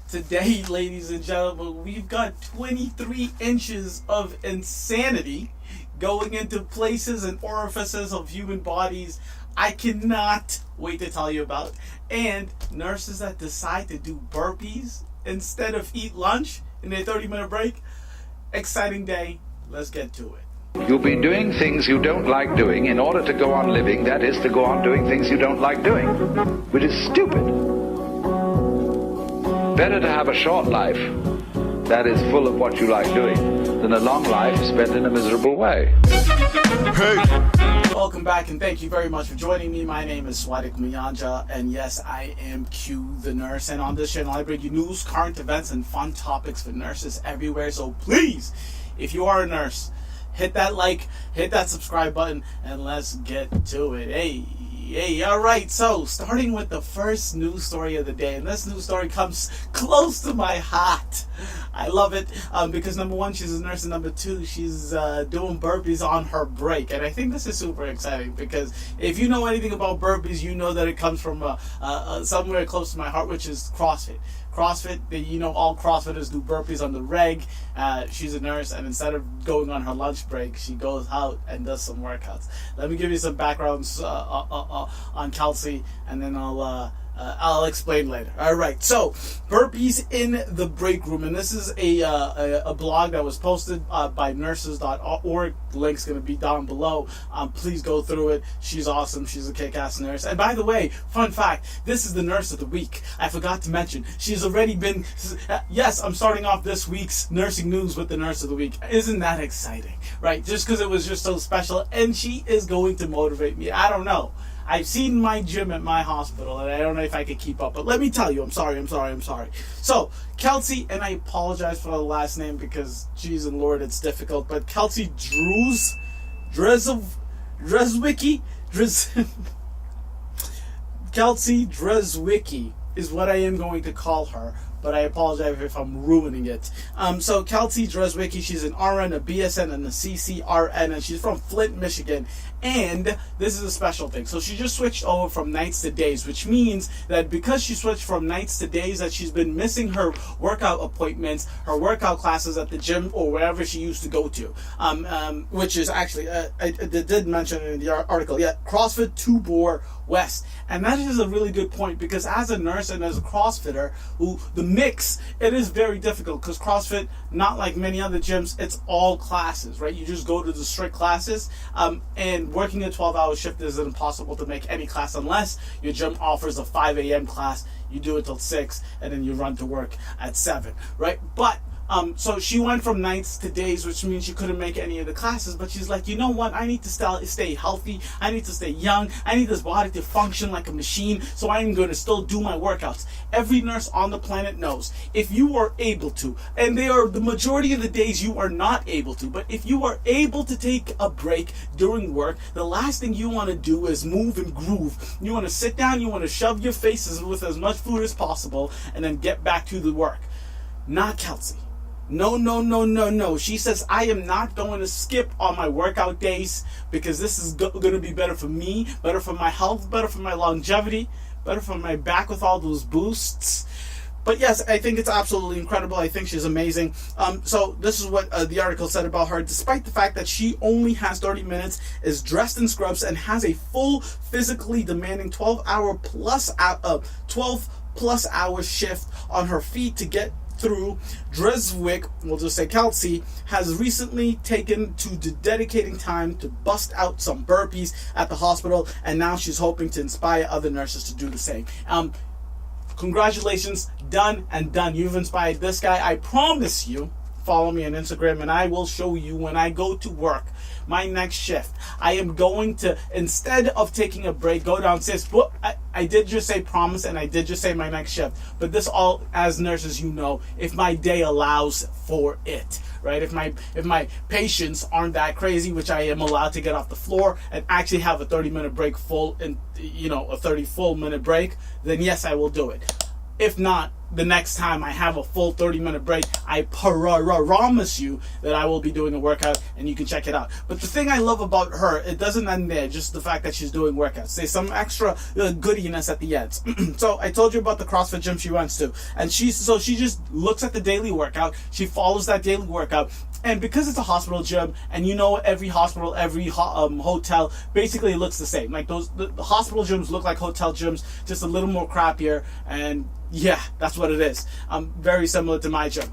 Today, ladies and gentlemen, we've got 23 inches of insanity going into places and orifices of human bodies I cannot wait to tell you about. And nurses that decide to do burpees instead of eat lunch in their 30-minute break. Exciting day. Let's get to it. You'll be doing things you don't like doing in order to go on living, that is, to go on doing things you don't like doing, which is stupid. Better to have a short life that is full of what you like doing than a long life spent in a miserable way. Hey! Welcome back and thank you very much for joining me. My name is Swadik Mayanja and yes, I am Q the Nurse, and on this channel I bring you news, current events, and fun topics for nurses everywhere. So please, if you are a nurse, hit that like, hit that subscribe button, and let's get to it. Hey, alright, so starting with the first news story of the day, and this news story comes close to my heart. I love it because number one, she's a nurse, and number two, she's doing burpees on her break. And I think this is super exciting because if you know anything about burpees, you know that it comes from somewhere close to my heart, which is CrossFit. CrossFit, you know, all CrossFitters do burpees on the reg. She's a nurse, and instead of going on her lunch break, she goes out and does some workouts. Let me give you some backgrounds on Kelsey, and then I'll explain later. All right, so burpees in the break room, and this is a blog that was posted by nurses.org. The link's going to be down below. Please go through it. She's awesome. She's a kick-ass nurse. And by the way, fun fact, this is the nurse of the week. I forgot to mention, she's already been, yes, I'm starting off this week's nursing news with the nurse of the week. Isn't that exciting, right? Just because it was just so special, and she is going to motivate me. I don't know. I've seen my gym at my hospital, and I don't know if I could keep up. But let me tell you, I'm sorry. So, Kelsey, and I apologize for the last name because, geez and Lord, it's difficult. But Kelsea Drzewiecki, Kelsea Drzewiecki is what I am going to call her. But I apologize if I'm ruining it. So Kelsea Drzewiecki, she's an RN, a BSN, and a CCRN, and she's from Flint, Michigan. And this is a special thing. So she just switched over from nights to days, which means that because she switched from nights to days, that she's been missing her workout appointments, her workout classes at the gym or wherever she used to go to. Which is actually, I did mention in the article, CrossFit Tubor West. And that is a really good point because as a nurse and as a CrossFitter, who the mix, it is very difficult because CrossFit, not like many other gyms, it's all classes, right? You just go to the strict classes, and working a 12-hour shift is impossible to make any class unless your gym offers a 5 a.m. class. You do it till 6, and then you run to work at 7, right? But so she went from nights to days, which means she couldn't make any of the classes, but she's like, you know what, I need to stay healthy, I need to stay young, I need this body to function like a machine, so I'm going to still do my workouts. Every nurse on the planet knows, if you are able to, and they are the majority of the days you are not able to, but if you are able to take a break during work, the last thing you want to do is move and groove. You want to sit down, you want to shove your faces with as much food as possible, and then get back to the work. Not Kelsey. No. She says, I am not going to skip on my workout days because this is going to be better for me, better for my health, better for my longevity, better for my back with all those boosts. But yes, I think it's absolutely incredible. I think she's amazing. So this is what the article said about her. Despite the fact that she only has 30 minutes, is dressed in scrubs, and has a full physically demanding 12 plus hour shift on her feet to get through, Drzewiecki, we'll just say Kelsey, has recently taken to dedicating time to bust out some burpees at the hospital, and now she's hoping to inspire other nurses to do the same. Congratulations, done and done. You've inspired this guy. I promise you, follow me on Instagram, and I will show you when I go to work, my next shift, I am going to, instead of taking a break, go downstairs. Well, I did just say promise, and I did just say my next shift. But this all, as nurses, you know, if my day allows for it, right? If my patients aren't that crazy, which I am allowed to get off the floor and actually have a 30-minute break full, and a 30 full minute break, then yes, I will do it. If not, the next time I have a full 30-minute break, I promise you that I will be doing a workout, and you can check it out. But the thing I love about her, it doesn't end there, just the fact that she's doing workouts. There's some extra goodiness at the end. So I told you about the CrossFit gym she runs to, and she just looks at the daily workout, she follows that daily workout, and because it's a hospital gym, and you know every hospital, every hotel basically looks the same. Like the hospital gyms look like hotel gyms, just a little more crappier, and yeah, that's what it is. Very similar to my gym.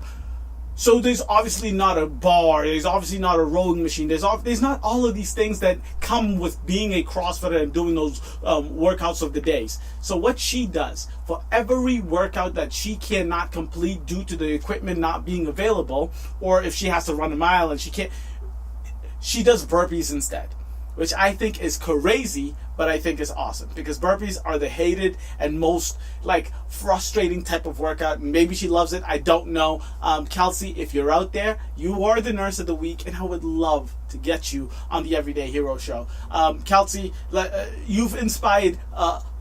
So there's obviously not a bar, there's obviously not a rowing machine, there's not all of these things that come with being a CrossFitter and doing those workouts of the days. So what she does, for every workout that she cannot complete due to the equipment not being available, or if she has to run a mile and she can't, she does burpees instead. Which I think is crazy, but I think is awesome, because burpees are the hated and most frustrating type of workout. Maybe she loves it, I don't know. Kelsey, if you're out there, you are the nurse of the week, and I would love to get you on the Everyday Hero show. Kelsey, you've inspired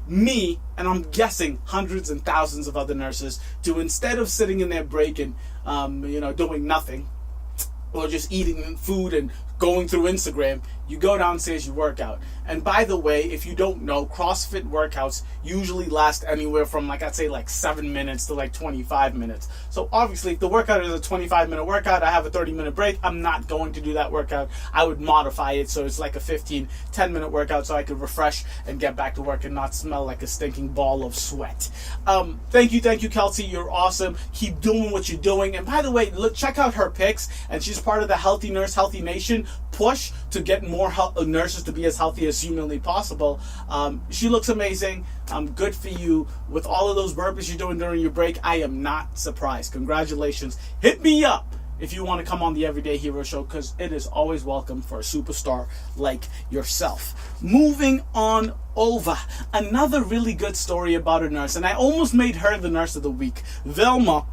me, and I'm guessing hundreds and thousands of other nurses, to, instead of sitting in their break and doing nothing, or just eating food and going through Instagram, you go downstairs, you work out. And by the way, if you don't know, CrossFit workouts usually last anywhere from I'd say 7 minutes to 25 minutes. So obviously if the workout is a 25-minute workout, I have a 30-minute break, I'm not going to do that workout. I would modify it so it's like a 10-minute workout, so I could refresh and get back to work and not smell like a stinking ball of sweat. Thank you Kelsey, you're awesome. Keep doing what you're doing. And by the way, check out her pics, and she's part of the Healthy Nurse, Healthy Nation push to get more nurses to be as healthy as humanly possible. She looks amazing. Good for you. With all of those burpees you're doing during your break, I am not surprised. Congratulations. Hit me up if you want to come on the Everyday Hero show, because it is always welcome for a superstar like yourself. Moving on over, another really good story about a nurse, and I almost made her the nurse of the week. Velma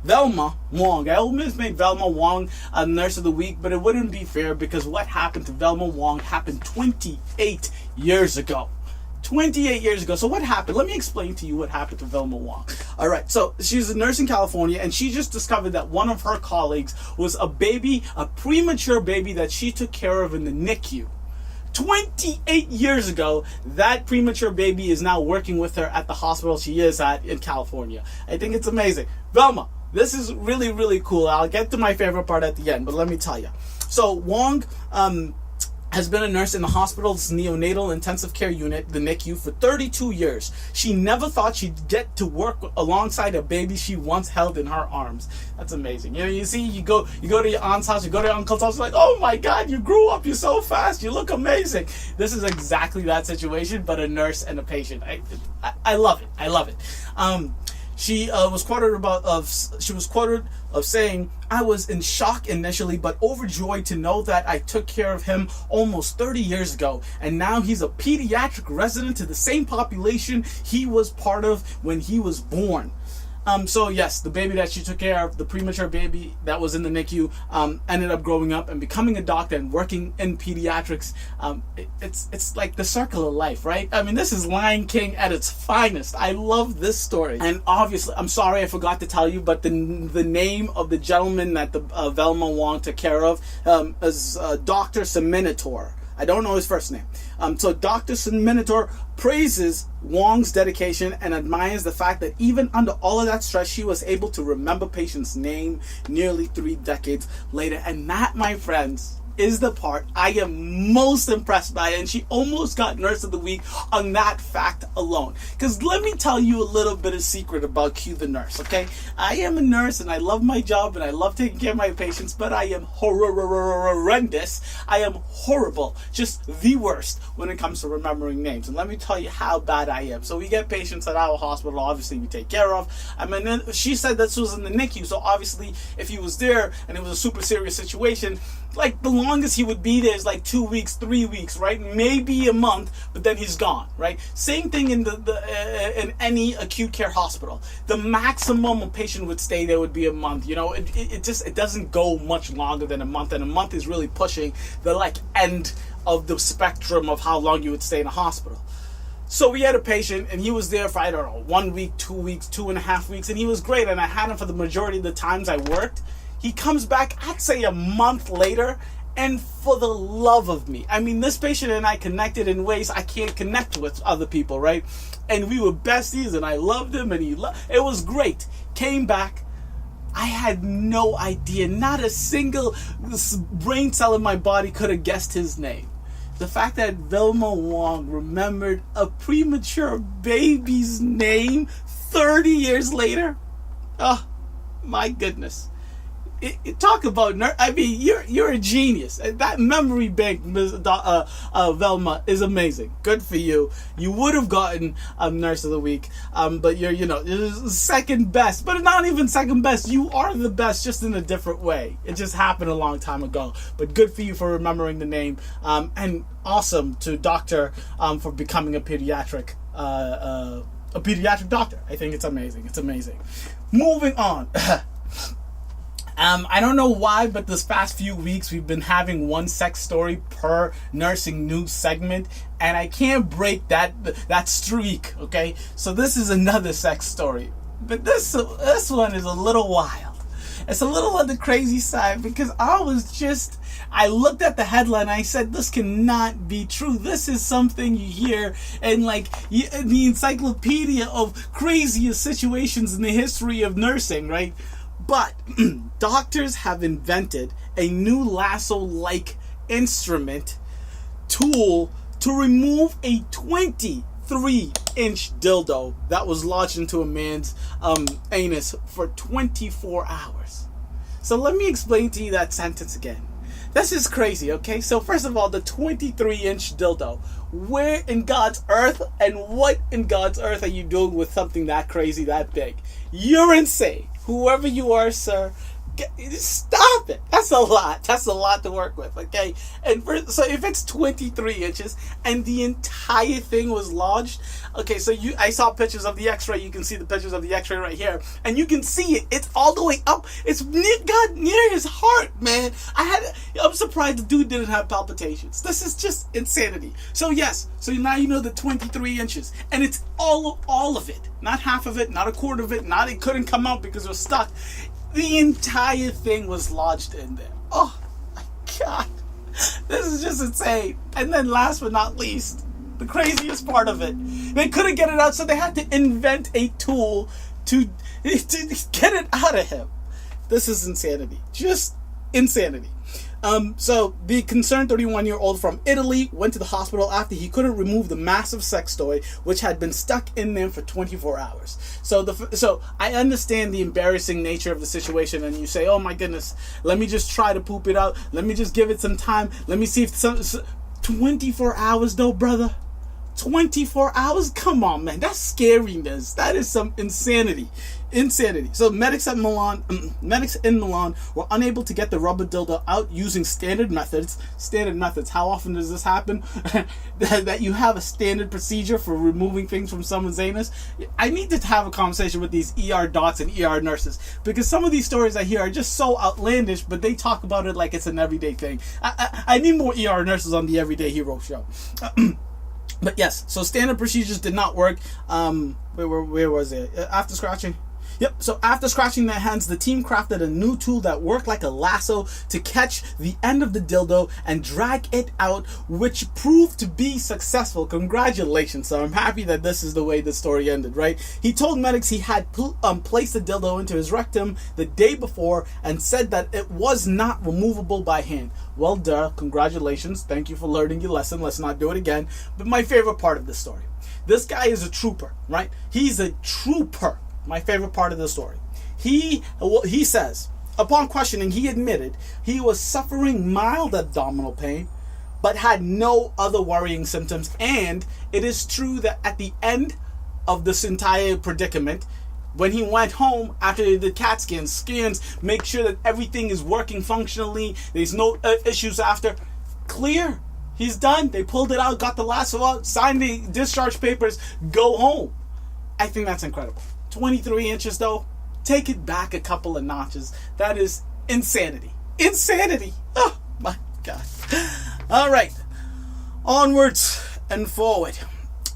Wong. I almost made Velma Wong a nurse of the week, but it wouldn't be fair, because what happened to Velma Wong happened 28 years ago. 28 years ago. So what happened? Let me explain to you what happened to Velma Wong. All right. So she's a nurse in California, and she just discovered that one of her colleagues was a premature baby that she took care of in the NICU. 28 years ago, that premature baby is now working with her at the hospital she is at in California. I think it's amazing. Velma, this is really, really cool. I'll get to my favorite part at the end, but let me tell you. So Wong has been a nurse in the hospital's neonatal intensive care unit, the NICU, for 32 years. She never thought she'd get to work alongside a baby she once held in her arms. That's amazing. You see, you go to your aunt's house, you go to your uncle's house, like, oh my God, you grew up, you're so fast, you look amazing. This is exactly that situation, but a nurse and a patient. I love it. I love it. She was quoted of saying, "I was in shock initially, but overjoyed to know that I took care of him almost 30 years ago, and now he's a pediatric resident to the same population he was part of when he was born." So yes, the baby that she took care of, the premature baby that was in the NICU, ended up growing up and becoming a doctor and working in pediatrics. It's like the circle of life, right? I mean, this is Lion King at its finest. I love this story. And obviously, I'm sorry I forgot to tell you, but the name of the gentleman that the Velma Wong took care of is Dr. Seminator. I don't know his first name. So Dr. Seminator praises Wong's dedication and admires the fact that even under all of that stress, she was able to remember patients' name nearly 3 decades later. And that, my friends, is the part I am most impressed by, and she almost got Nurse of the Week on that fact alone. Because let me tell you a little bit of secret about Q the nurse, okay? I am a nurse and I love my job and I love taking care of my patients, but I am horrendous. I am horrible, just the worst when it comes to remembering names. And let me tell you how bad I am. So we get patients at our hospital, obviously we take care of. I mean, she said this was in the NICU, so obviously if he was there and it was a super serious situation, like the longest he would be there is like 2 weeks, 3 weeks, right? Maybe a month, but then he's gone, right? Same thing in in any acute care hospital. The maximum a patient would stay there would be a month. You know, it doesn't go much longer than a month, and a month is really pushing the end of the spectrum of how long you would stay in a hospital. So we had a patient, and he was there for, I don't know, 1 week, 2 weeks, 2.5 weeks, and he was great, and I had him for the majority of the times I worked. He comes back, I'd say a month later, and for the love of me, I mean, this patient and I connected in ways I can't connect with other people, right? And we were besties, and I loved him, and it was great. Came back. I had no idea. Not a single brain cell in my body could have guessed his name. The fact that Velma Wong remembered a premature baby's name 30 years later. Oh, my goodness. Talk about I mean, you're a genius. That memory bank, Velma, is amazing. Good for you. You would have gotten Nurse of the Week, but you're second best. But not even second best. You are the best, just in a different way. It just happened a long time ago. But good for you for remembering the name, and awesome to Doctor for becoming a pediatric doctor. I think it's amazing. It's amazing. Moving on. I don't know why, but this past few weeks we've been having one sex story per nursing news segment, and I can't break that streak, okay? So this is another sex story. But this one is a little wild. It's a little on the crazy side, because I looked at the headline and I said, this cannot be true. This is something you hear in the encyclopedia of craziest situations in the history of nursing, right? But doctors have invented a new lasso-like instrument tool to remove a 23-inch dildo that was lodged into a man's anus for 24 hours. So let me explain to you that sentence again. This is crazy, okay? So first of all, the 23-inch dildo. Where in God's earth and what in God's earth are you doing with something that crazy, that big? You're insane. Whoever you are, sir, stop it. That's a lot. That's a lot to work with, okay? And so if it's 23 inches and the entire thing was lodged, okay, so I saw pictures of the x-ray. You can see the pictures of the x-ray right here. And you can see it. It's all the way up. It's got near his heart, man. I'm surprised the dude didn't have palpitations. This is just insanity. So yes, so now you know the 23 inches. And it's all of it. Not half of it, not a quarter of it, it couldn't come out because it was stuck. The entire thing was lodged in there. Oh my God. This is just insane. And then last but not least, the craziest part of it, they couldn't get it out, so they had to invent a tool to get it out of him. This is insanity. Just insanity. So the concerned 31-year-old from Italy went to the hospital after he couldn't remove the massive sex toy, which had been stuck in there for 24 hours. So I understand the embarrassing nature of the situation, and you say, oh my goodness, let me just try to poop it out. Let me just give it some time. Let me see if 24 hours though, brother. 24 hours? Come on, man. That's scariness. That is some insanity. So medics in Milan were unable to get the rubber dildo out using standard methods. How often does this happen? That you have a standard procedure for removing things from someone's anus? I need to have a conversation with these ER docs and ER nurses, because some of these stories I hear are just so outlandish, but they talk about it like it's an everyday thing. I need more ER nurses on the Everyday Hero show. But yes, so standard procedures did not work. Where was it? After scratching? Yep, so after scratching their hands, the team crafted a new tool that worked like a lasso to catch the end of the dildo and drag it out, which proved to be successful. Congratulations, so I'm happy that this is the way the story ended, right? He told medics he had placed the dildo into his rectum the day before and said that it was not removable by hand. Well, congratulations. Thank you for learning your lesson. Let's not do it again. But my favorite part of this story. This guy is a trooper, right? He's a trooper. My favorite part of the story. He says, upon questioning, he admitted he was suffering mild abdominal pain, but had no other worrying symptoms. And it is true that at the end of this entire predicament, when he went home after the CAT scans, make sure that everything is working functionally, there's no issues after, clear. He's done. They pulled it out, got the lasso out, signed the discharge papers, go home. I think that's incredible. 23 inches though, take it back a couple of notches. That is insanity. Oh my God. All right, onwards and forward.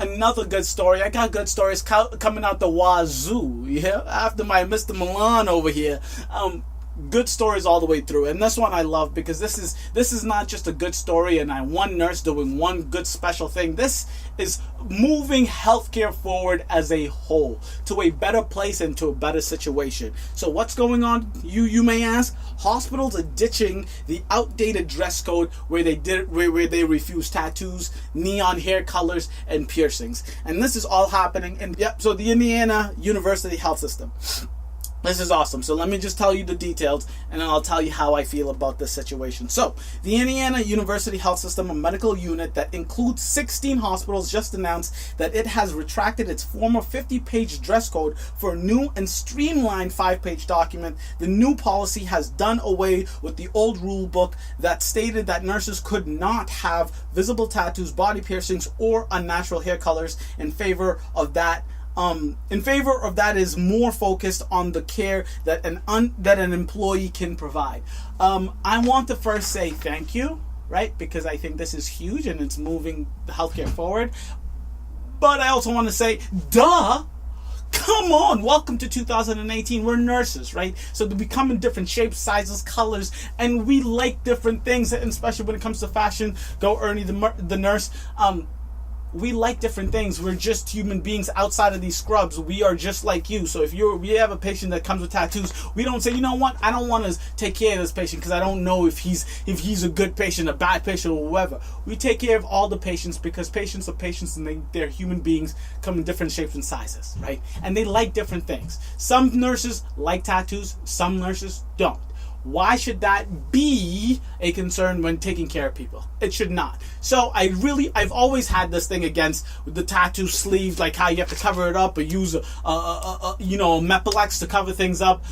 another good story. I got good stories coming out the wazoo. Yeah, after my Mr. Milan over here. Good stories all the way through, and this one I love because this is not just a good story and one nurse doing one good special thing. This is moving healthcare forward as a whole to a better place and to a better situation. So what's going on, you may ask? Hospitals are ditching the outdated dress code where they refuse tattoos, neon hair colors, and piercings, and this is all happening in so the Indiana University Health System. This is awesome. So let me just tell you the details, and then I'll tell you how I feel about this situation. So the Indiana University Health System, a medical unit that includes 16 hospitals, just announced that it has retracted its former 50-page dress code for a new and streamlined 5-page document. The new policy has done away with the old rule book that stated that nurses could not have visible tattoos, body piercings, or unnatural hair colors. In favor of that is more focused on the care that an employee can provide. I want to first say thank you, right? Because I think this is huge and it's moving the healthcare forward. But I also want to say, duh! Come on, welcome to 2018. We're nurses, right? So we come in different shapes, sizes, colors, and we like different things, and especially when it comes to fashion. Go Ernie the nurse. We like different things. We're just human beings outside of these scrubs. We are just like you. So if we have a patient that comes with tattoos, we don't say, you know what, I don't want to take care of this patient because I don't know if he's a good patient, a bad patient, or whoever. We take care of all the patients because patients are patients and they're human beings, come in different shapes and sizes, right? And they like different things. Some nurses like tattoos, some nurses don't. Why should that be a concern when taking care of people? It should not. So I've always had this thing against the tattoo sleeves, like how you have to cover it up or use a Mepilex to cover things up.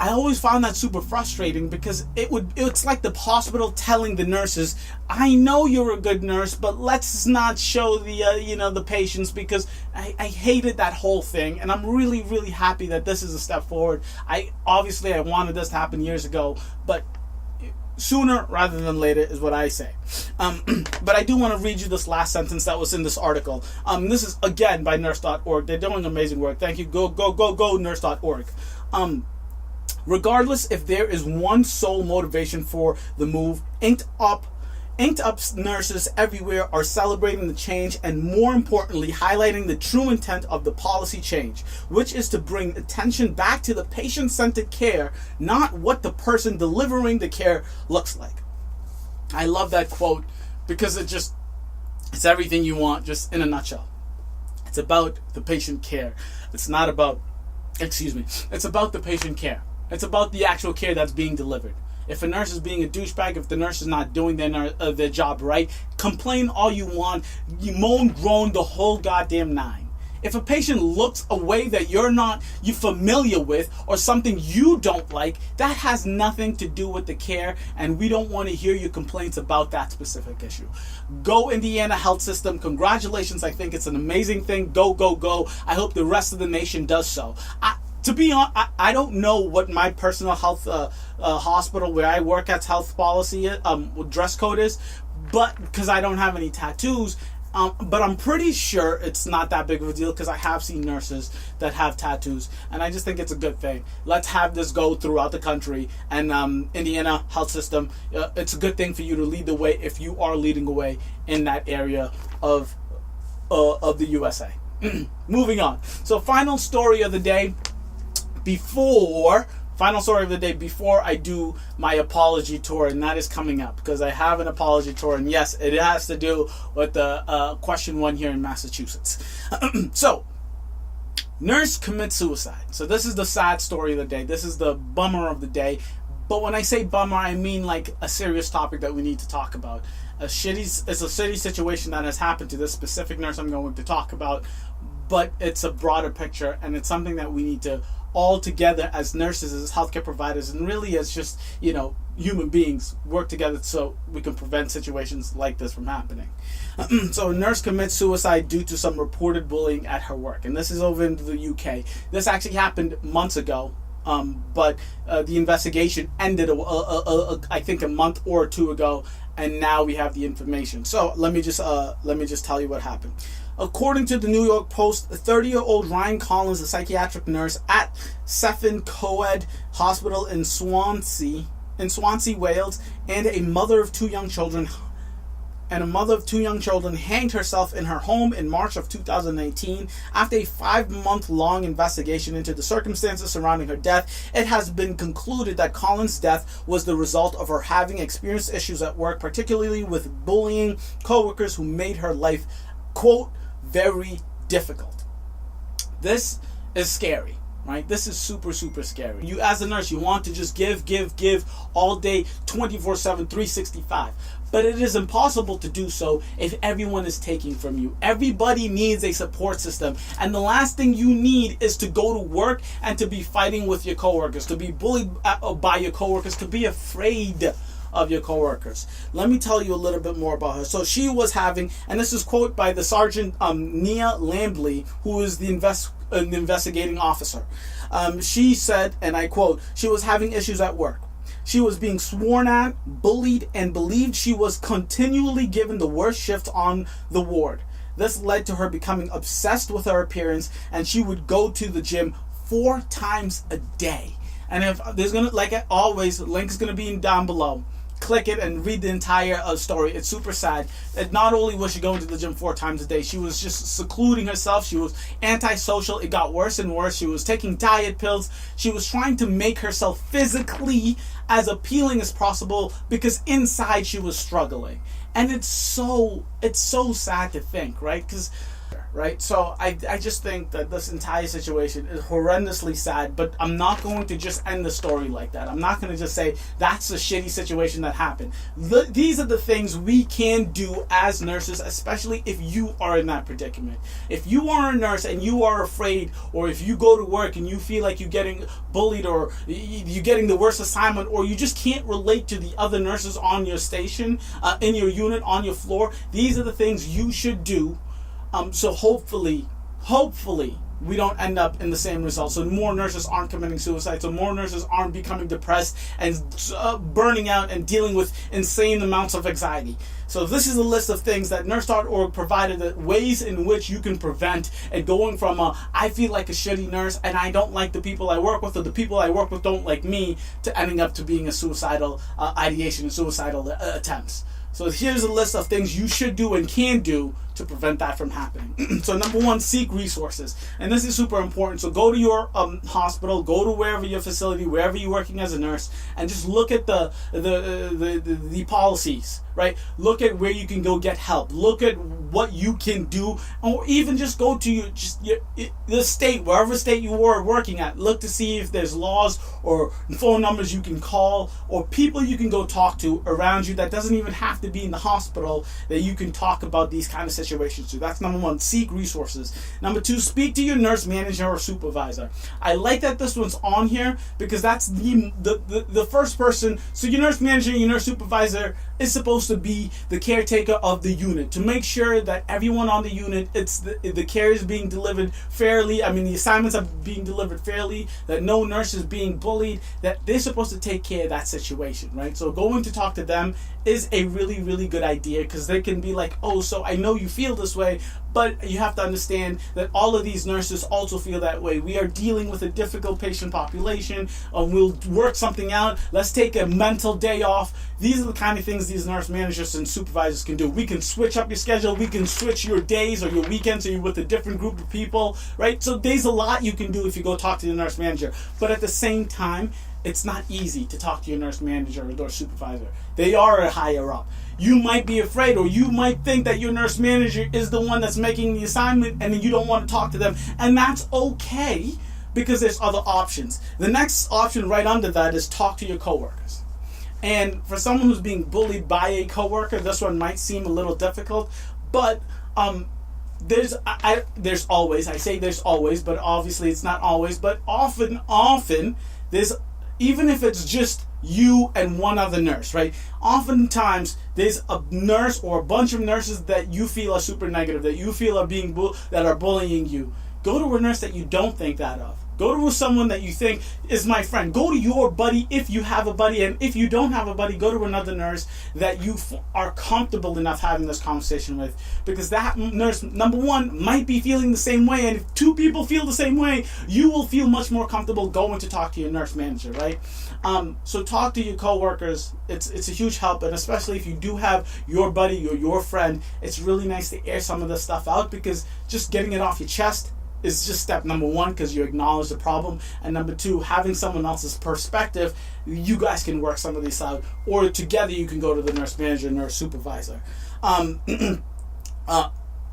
I always found that super frustrating because it's like the hospital telling the nurses, I know you're a good nurse, but let's not show the patients, because I hated that whole thing, and I'm really, really happy that this is a step forward. I wanted this to happen years ago, but sooner rather than later is what I say. But I do want to read you this last sentence that was in this article. This is again by nurse.org. They're doing amazing work. Thank you. Go nurse.org. Regardless if there is one sole motivation for the move, inked up nurses everywhere are celebrating the change and, more importantly, highlighting the true intent of the policy change, which is to bring attention back to the patient-centered care, not what the person delivering the care looks like. I love that quote because it's everything you want, just in a nutshell. It's about the patient care. It's about the patient care. It's about the actual care that's being delivered. If a nurse is being a douchebag, if the nurse is not doing their job right, complain all you want, you moan, groan, the whole goddamn nine. If a patient looks a way that you're familiar with, or something you don't like, that has nothing to do with the care, and we don't want to hear your complaints about that specific issue. Go Indiana Health System. Congratulations. I think it's an amazing thing. Go, go, go. I hope the rest of the nation does so. To be honest, I don't know what my personal health hospital where I work at's health policy dress code is, but because I don't have any tattoos, but I'm pretty sure it's not that big of a deal because I have seen nurses that have tattoos, and I just think it's a good thing. Let's have this go throughout the country, and Indiana Health System, it's a good thing for you to lead the way if you are leading the way in that area of the USA. Moving on. So final story of the day before I do my apology tour, and that is coming up because I have an apology tour, and yes, it has to do with the question 1 here in Massachusetts. So, nurse commits suicide. So this is the sad story of the day. This is the bummer of the day. But when I say bummer, I mean like a serious topic that we need to talk about. It's a shitty situation that has happened to this specific nurse I'm going to talk about, but it's a broader picture, and it's something that we need to all together as nurses, as healthcare providers, and really as just, human beings work together so we can prevent situations like this from happening. So a nurse commits suicide due to some reported bullying at her work, and this is over in the UK. This actually happened months ago. but the investigation ended, I think, a month or two ago, and now we have the information. So let me just tell you what happened. According to the New York Post, 30-year-old Rhian Collins, a psychiatric nurse at Cefn Coed Hospital in Swansea, Wales, and a mother of two young children, hanged herself in her home in March of 2018 after a 5-month-long investigation into the circumstances surrounding her death. It has been concluded that Collins' death was the result of her having experienced issues at work, particularly with bullying coworkers who made her life, quote, very difficult. This is scary, right? This is super, super scary. You, as a nurse, you want to just give all day, 24/7, 365. But it is impossible to do so if everyone is taking from you. Everybody needs a support system. And the last thing you need is to go to work and to be fighting with your coworkers, to be bullied by your coworkers, to be afraid of your coworkers. Let me tell you a little bit more about her. So she was having, and this is quote by the Sergeant Nia Lambley, who is the investigating officer. She said, and I quote, she was having issues at work. She was being sworn at, bullied, and believed she was continually given the worst shift on the ward. This led to her becoming obsessed with her appearance, and she would go to the gym 4 times a day. And if there's gonna, like always, the link is gonna be down below. Click it and read the entire story. It's super sad. And not only was she going to the gym 4 times a day, she was just secluding herself. She was antisocial. It got worse and worse. She was taking diet pills. She was trying to make herself physically as appealing as possible because inside she was struggling. And it's so sad to think, right? Right? So I just think that this entire situation is horrendously sad, but I'm not going to just end the story like that. I'm not going to just say that's a shitty situation that happened. These are the things we can do as nurses, especially if you are in that predicament. If you are a nurse and you are afraid, or if you go to work and you feel like you're getting bullied, or you're getting the worst assignment, or you just can't relate to the other nurses on your station, in your unit, on your floor, these are the things you should do. So hopefully we don't end up in the same result. So more nurses aren't committing suicide. So more nurses aren't becoming depressed and burning out and dealing with insane amounts of anxiety. So this is a list of things that nurse.org provided, the ways in which you can prevent and going from I feel like a shitty nurse and I don't like the people I work with, or the people I work with don't like me, to ending up to being a suicidal ideation and suicidal attempts. So here's a list of things you should do and can do to prevent that from happening. So number 1, seek resources. And this is super important. So go to your hospital, go to wherever your facility, wherever you're working as a nurse, and just look at the policies, right? Look at where you can go get help. Look at what you can do, or even just go to the state, wherever state you were working at. Look to see if there's laws or phone numbers you can call, or people you can go talk to around you that doesn't even have to be in the hospital, that you can talk about these kind of situations to. That's number 1, seek resources. Number 2, speak to your nurse manager or supervisor. I like that this one's on here because that's the first person. So your nurse manager, your nurse supervisor is supposed to be the caretaker of the unit, to make sure that everyone on the unit, the care is being delivered fairly. I mean, the assignments are being delivered fairly, that no nurse is being bullied, that they're supposed to take care of that situation, right? So going to talk to them is a really, really good idea, because they can be like, oh, so I know you feel this way, but you have to understand that all of these nurses also feel that way. We are dealing with a difficult patient population. We'll work something out. Let's take a mental day off. These are the kind of things these nurse managers and supervisors can do. We can switch up your schedule. We can switch your days or your weekends, so you're with a different group of people, right? So there's a lot you can do if you go talk to the nurse manager. But at the same time, it's not easy to talk to your nurse manager or your supervisor. They are a higher up. You might be afraid, or you might think that your nurse manager is the one that's making the assignment, and then you don't want to talk to them. And that's okay, because there's other options. The next option right under that is talk to your coworkers. And for someone who's being bullied by a coworker, this one might seem a little difficult, but there's always, I say there's always, but obviously it's not always, but often there's, even if it's just you and one other nurse, right? Oftentimes there's a nurse or a bunch of nurses that you feel are super negative, that you feel are being that are bullying you. Go to a nurse that you don't think that of. Go to someone that you think is my friend. Go to your buddy if you have a buddy. And if you don't have a buddy, go to another nurse that you are comfortable enough having this conversation with. Because that nurse, number one, might be feeling the same way. And if two people feel the same way, you will feel much more comfortable going to talk to your nurse manager, right? So talk to your coworkers. It's a huge help. And especially if you do have your buddy or your friend, it's really nice to air some of this stuff out, because just getting it off your chest is just step number one, because you acknowledge the problem, and number two, having someone else's perspective, you guys can work some of these out, or together you can go to the nurse manager, nurse supervisor.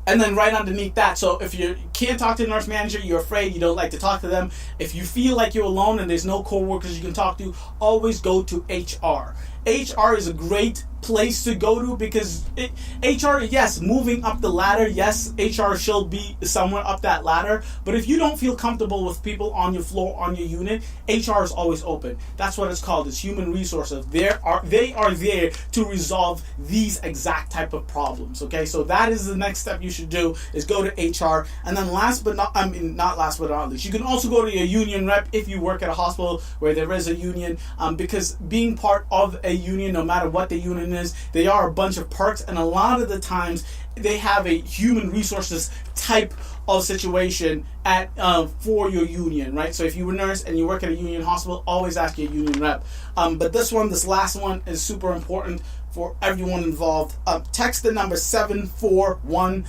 And then right underneath that, so if you can't talk to the nurse manager, you're afraid, you don't like to talk to them, if you feel like you're alone and there's no coworkers you can talk to, always go to HR. HR is a great place to go to, because HR, yes, moving up the ladder, yes, HR should be somewhere up that ladder, but if you don't feel comfortable with people on your floor, on your unit, HR is always open. That's what it's called. It's human resources. They are there to resolve these exact type of problems. Okay, so that is the next step you should do, is go to HR. And then not last but not least, you can also go to your union rep if you work at a hospital where there is a union, because being part of a union, no matter what the union is, they are a bunch of perks, and a lot of the times they have a human resources type of situation at for your union, right? So if you're a nurse and you work at a union hospital, always ask your union rep. But this last one is super important for everyone involved. Text the number 741.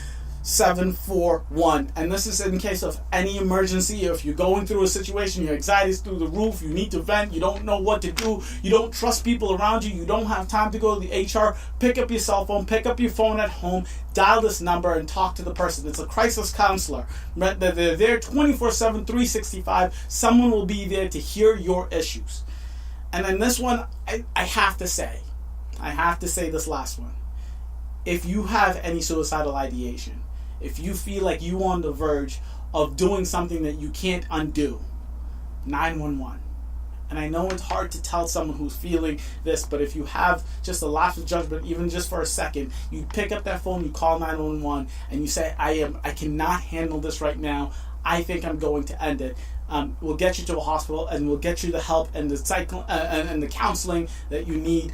And this is in case of any emergency. If you're going through a situation, your anxiety is through the roof, you need to vent, you don't know what to do, you don't trust people around you, you don't have time to go to the HR, pick up your cell phone, pick up your phone at home, dial this number and talk to the person. It's a crisis counselor. They're there 24/7, 365. Someone will be there to hear your issues. And then this one, I have to say this last one. If you have any suicidal ideation, if you feel like you're on the verge of doing something that you can't undo, 911. And I know it's hard to tell someone who's feeling this, but if you have just a lapse of judgment, even just for a second, you pick up that phone, you call 911, and you say, I cannot handle this right now. I think I'm going to end it. We'll get you to a hospital, and we'll get you the help and the counseling that you need.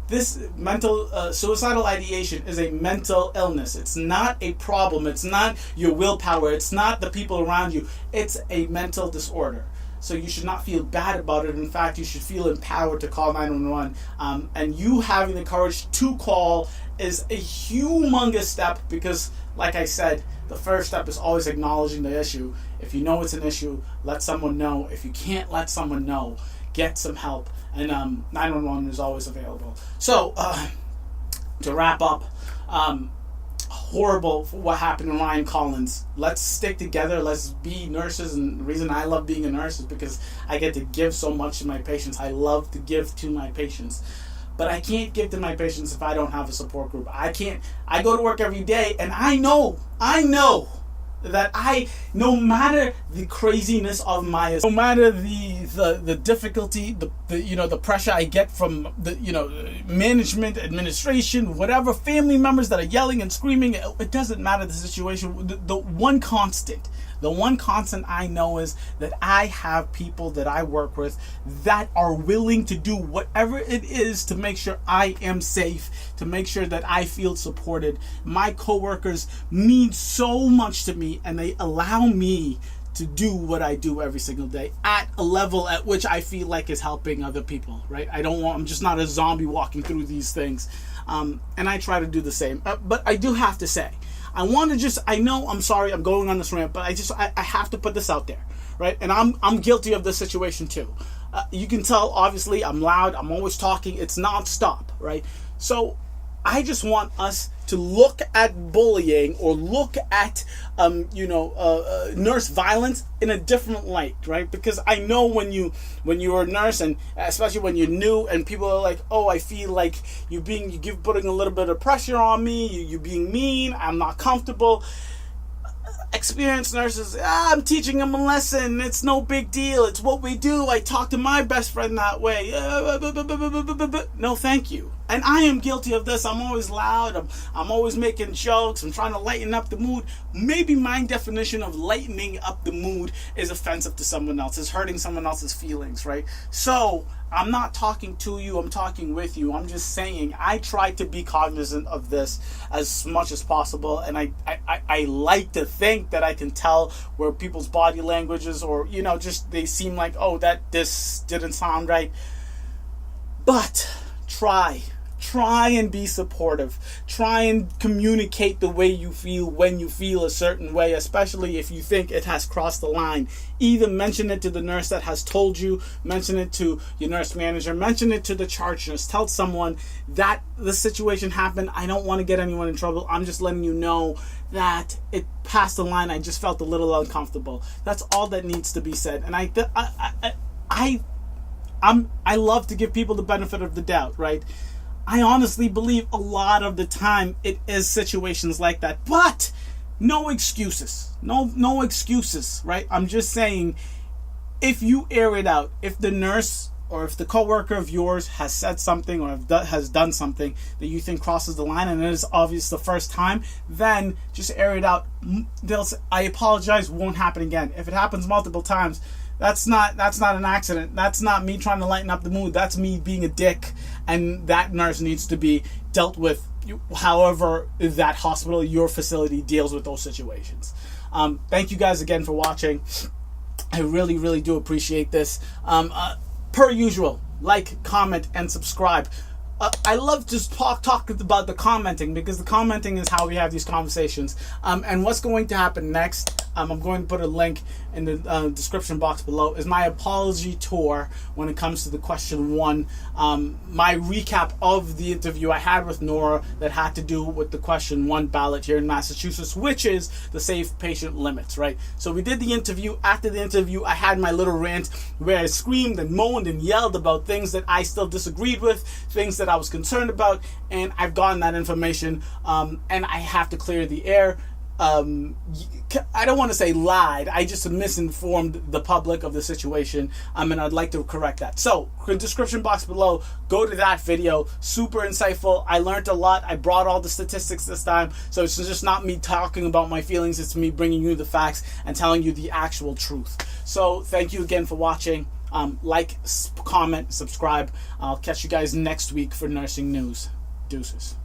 This mental suicidal ideation is a mental illness. It's not a problem. It's not your willpower. It's not the people around you. It's a mental disorder. So you should not feel bad about it. In fact, you should feel empowered to call 911. And you having the courage to call is a humongous step, because, like I said, the first step is always acknowledging the issue. If you know it's an issue, let someone know. If you can't let someone know, get some help. And 911 is always available. So, to wrap up, horrible what happened to Rhian Collins. Let's stick together. Let's be nurses. And the reason I love being a nurse is because I get to give so much to my patients. I love to give to my patients. But I can't give to my patients if I don't have a support group. I go to work every day, and I know that no matter the craziness of no matter the difficulty, the pressure I get from the management, administration, whatever, family members that are yelling and screaming, it doesn't matter the situation. The one constant I know is that I have people that I work with that are willing to do whatever it is to make sure I am safe, to make sure that I feel supported. My coworkers mean so much to me, and they allow me to do what I do every single day at a level at which I feel like is helping other people, right? I'm just not a zombie walking through these things. And I try to do the same. But I do have to say, I know, I'm sorry, I'm going on this rant, but I have to put this out there, right? And I'm guilty of this situation too. You can tell, obviously, I'm loud, I'm always talking, it's non-stop, right? So I just want us to look at bullying or look at, nurse violence in a different light, right? Because I know when you're a nurse, and especially when you're new, and people are like, oh, I feel like you're putting a little bit of pressure on me, you're being mean, I'm not comfortable. Experienced nurses, I'm teaching them a lesson, it's no big deal, it's what we do, I talk to my best friend that way. No, thank you. And I am guilty of this. I'm always loud. I'm always making jokes. I'm trying to lighten up the mood. Maybe my definition of lightening up the mood is offensive to someone else, is hurting someone else's feelings, right? So I'm not talking to you. I'm talking with you. I'm just saying I try to be cognizant of this as much as possible. And I like to think that I can tell where people's body languages, or, you know, just they seem like, oh, this didn't sound right. But try and be supportive. Try and communicate the way you feel when you feel a certain way, especially if you think it has crossed the line. Either mention it to the nurse that has told you, mention it to your nurse manager, mention it to the charge nurse. Tell someone that the situation happened. I don't want to get anyone in trouble. I'm just letting you know that it passed the line. I just felt a little uncomfortable. That's all that needs to be said. And I love to give people the benefit of the doubt, right? I honestly believe a lot of the time it is situations like that, but no excuses. No excuses, right? I'm just saying, if you air it out, if the nurse or if the coworker of yours has said something or has done something that you think crosses the line and it is obvious the first time, then just air it out. They'll say, I apologize, won't happen again. If it happens multiple times, that's not an accident. That's not me trying to lighten up the mood. That's me being a dick, and that nurse needs to be dealt with however that hospital, your facility, deals with those situations. Thank you guys again for watching. I really, really do appreciate this. Per usual, like, comment, and subscribe. I love just talk about the commenting, because the commenting is how we have these conversations. And what's going to happen next, I'm going to put a link in the description box below, is my apology tour when it comes to the question 1. My recap of the interview I had with Nora that had to do with the question 1 ballot here in Massachusetts, which is the safe patient limits, right? So we did the interview. After the interview, I had my little rant where I screamed and moaned and yelled about things that I still disagreed with, things that I was concerned about, and I've gotten that information, and I have to clear the air. I don't want to say lied. I just misinformed the public of the situation, and I'd like to correct that. So, in the description box below, go to that video. Super insightful. I learned a lot. I brought all the statistics this time, so it's just not me talking about my feelings. It's me bringing you the facts and telling you the actual truth. So, thank you again for watching. Like, comment, subscribe. I'll catch you guys next week for nursing news. Deuces.